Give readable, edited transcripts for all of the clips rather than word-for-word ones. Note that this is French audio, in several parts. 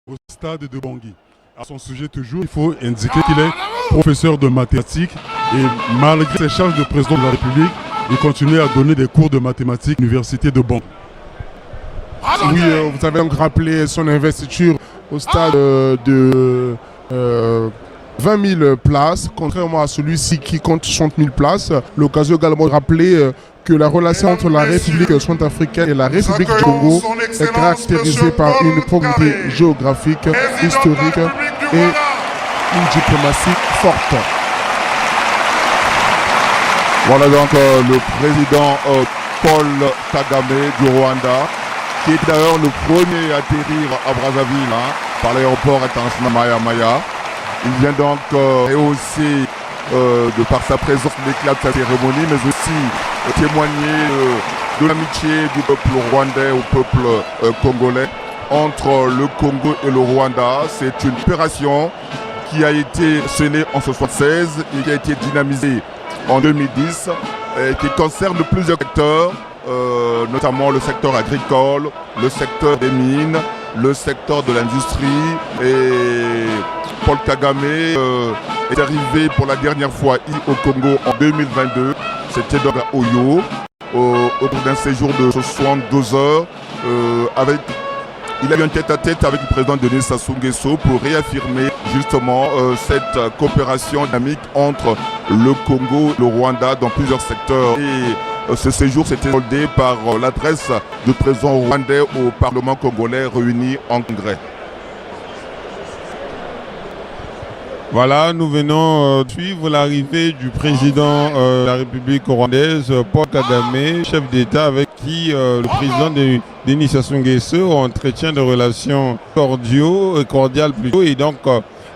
au stade de Bangui. À son sujet toujours, il faut indiquer qu'il est professeur de mathématiques et malgré ses charges de président de la République, il continue à donner des cours de mathématiques à l'université de Bangui. Oui, vous avez donc rappelé son investiture au stade de 20 000 places, contrairement à celui-ci qui compte 60 000 places. L'occasion également de rappeler que la relation entre la République centrafricaine et la République du Congo est caractérisée par une proximité géographique, historique et une diplomatie forte. Voilà donc le président Paul Kagame du Rwanda, qui est d'ailleurs le premier à atterrir à Brazzaville par l'aéroport international Maya Maya. Il vient donc aussi, de par sa présence, l'éclat de sa cérémonie, mais aussi témoigner de l'amitié du peuple rwandais au peuple congolais entre le Congo et le Rwanda. C'est une opération qui a été scellée en 1976 et qui a été dynamisée en 2010 et qui concerne plusieurs secteurs, notamment le secteur agricole, le secteur des mines, le secteur de l'industrie. Et Paul Kagame est arrivé pour la dernière fois au Congo en 2022. C'était donc à Oyo, au cours d'un séjour de 72 heures. Il a eu un tête-à-tête avec le président Denis Sassou Nguesso pour réaffirmer justement cette coopération dynamique entre le Congo et le Rwanda dans plusieurs secteurs. Et ce séjour s'était soldé par l'adresse du président rwandais au Parlement congolais réuni en congrès. Voilà, nous venons de suivre l'arrivée du président de la République rwandaise, Paul Kagame, chef d'État avec qui le président Denis Sassou Nguesso entretient des relations cordiales plutôt. Et donc,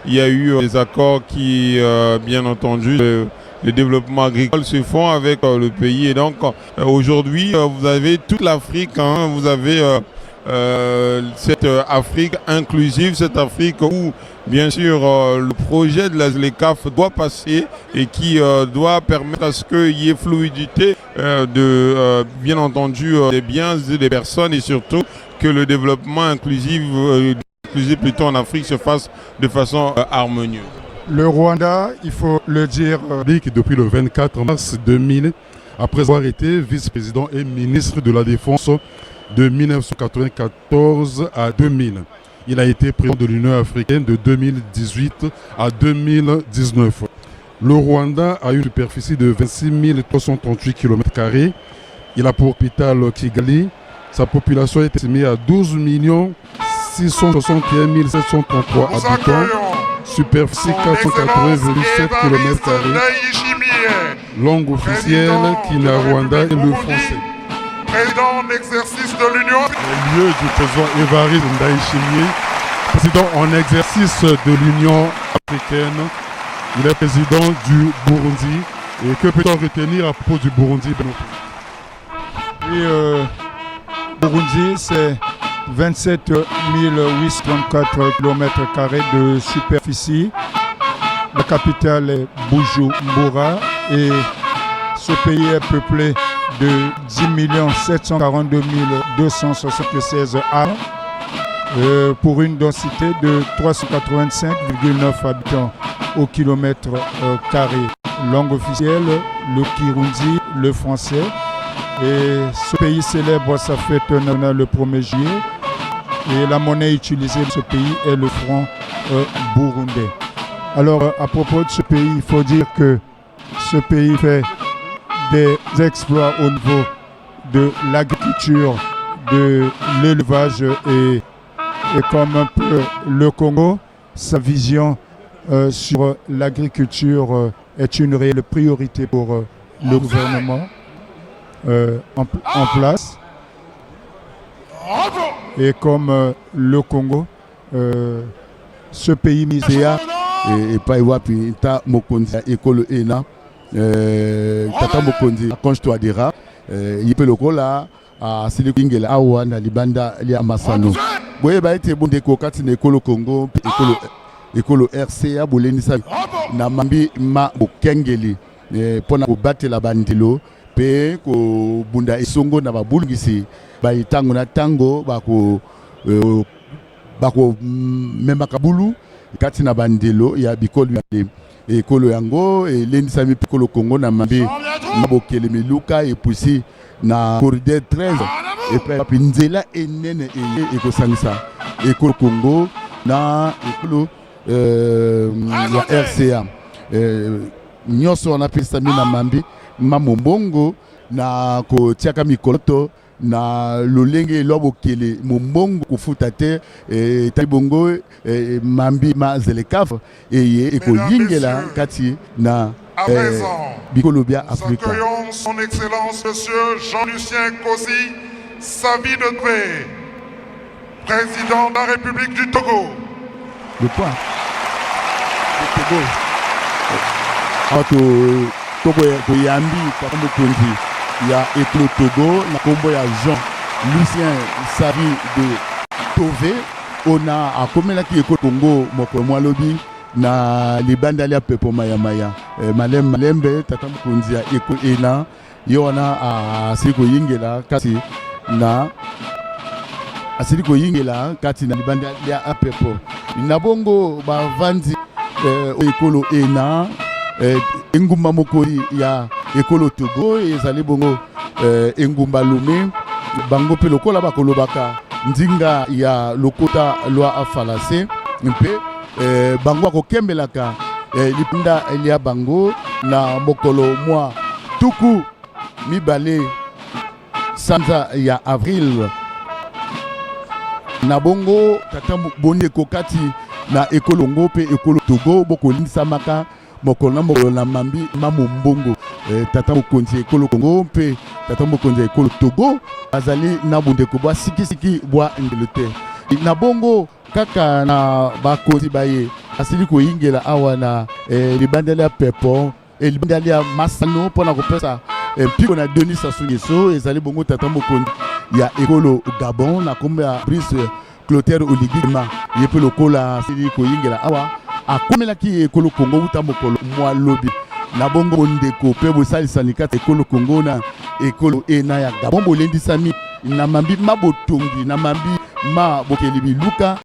il y a eu des accords qui, bien entendu, le développement agricole se font avec le pays. Et donc, aujourd'hui, vous avez toute l'Afrique, vous avez cette Afrique inclusive, cette Afrique où bien sûr le projet de la ZLECAf doit passer et qui doit permettre à ce qu'il y ait fluidité bien entendu des biens et des personnes, et surtout que le développement inclusif plutôt en Afrique se fasse de façon harmonieuse. Le Rwanda, il faut le dire, depuis le 24 mars 2000, après avoir été vice-président et ministre de la Défense de 1994 à 2000. Il a été président de l'Union africaine de 2018 à 2019. Le Rwanda a une superficie de 26 338 km². Il a pour capitale Kigali. Sa population est estimée à 12 661 733 habitants. Superficie 480,7 km². Langue officielle Kinyarwanda et le français. Président en exercice de l'Union. Le lieu du président Évariste Ndayishimiye, président en exercice de l'Union africaine. Il est président du Burundi. Et que peut-on retenir à propos du Burundi? Oui, Burundi, c'est 27 834 km² de superficie. La capitale est Bujumbura et ce pays est peuplé de 10 742 276 âmes pour une densité de 385,9 habitants au kilomètre carré. Langue officielle, le Kirundi, le français. Et ce pays célèbre sa fête nationale le 1er juillet. Et la monnaie utilisée de ce pays est le franc burundais. Alors, à propos de ce pays, il faut dire que ce pays fait des exploits au niveau de l'agriculture, de l'élevage et comme un peu le Congo, sa vision sur l'agriculture est une réelle priorité pour le gouvernement en place. Et comme le Congo, ce pays miséa et pas wapi ta mokonzi école ena tata mokonzi konjto adira yipe lokola a silikingela awa na libanda lia masano boye ba ete bonde ko kati na école Congo école RCA bolendisa na mambi ma okengeli pona ko batela bandilo pe ko bunda esongo na babulungisi ba itango na tango ba ko bako memaka bulu kati na bandelo ya bikolo ya ekolo yango elendisami pikolo Congo na mambe mabokele miluka epusi na corridor 13 epe nzela enene ekosangisa ekolo Congo na ekolo ya RCA nyonso wana pesami na mambi mamombongo na kotiaka mikoloto na lolenge lobokele mombongo kufuta te talibongo mambi ma zelekaf eye ekoyingela kati na bikolo bya Afrika. Accueillons son excellence monsieur Jean-Lucien Kosi Savi de Dvé, président de la République du Togo. Le quoi? Le Togo. Togo yambi kwa mokonzi ya ekolo Togo na kombo ya Jean-Lucien Savi de Tové ona akomelaki ekolo Congo moko mwalobi na libanda lia pepo maya malembe tata mokonzi ya ekolo ena yo wana asili koyingela kati na libanda lia pepo na bongo bavandi ekolo ena engumba mokoli ya ekolo Togo ezali bongo engumba Lomé bango pe lokola bakolobaka ndinga ya lokota lwa afalase mpe bango akokembelaka lipinda elia bango na mokolo mwa tuku mibale sanza ya avril na bongo tata bondeko kati na ekolo ngo pe ekolo Togo bokolindisamaka mokolo na mambi mamombongo tata mokonzi ekolo Congo mpe tata mokonzi ekolo Togo azali na bondeko bwa sikisiki bwa ndelo te na bongo kaka na bakonzi baye asili koyingela awa na libandeli ya pepo libandeli ya masano mpona kopesa mpiko na Denis Sassou Nguesso ezali bongo tata mokonzi ya ekolo Gabon na kombo ya Brice Clotaire Oligui yepe lokola asili koyingela awa akomelaki ekolo Congo uta mokolo mwa lobi na bongo ndeko pe bosalisani kati ekolo Congo na ekolo ena ya Gabon bolendisami na mambi mabotongi na mambi ma bokeli biluka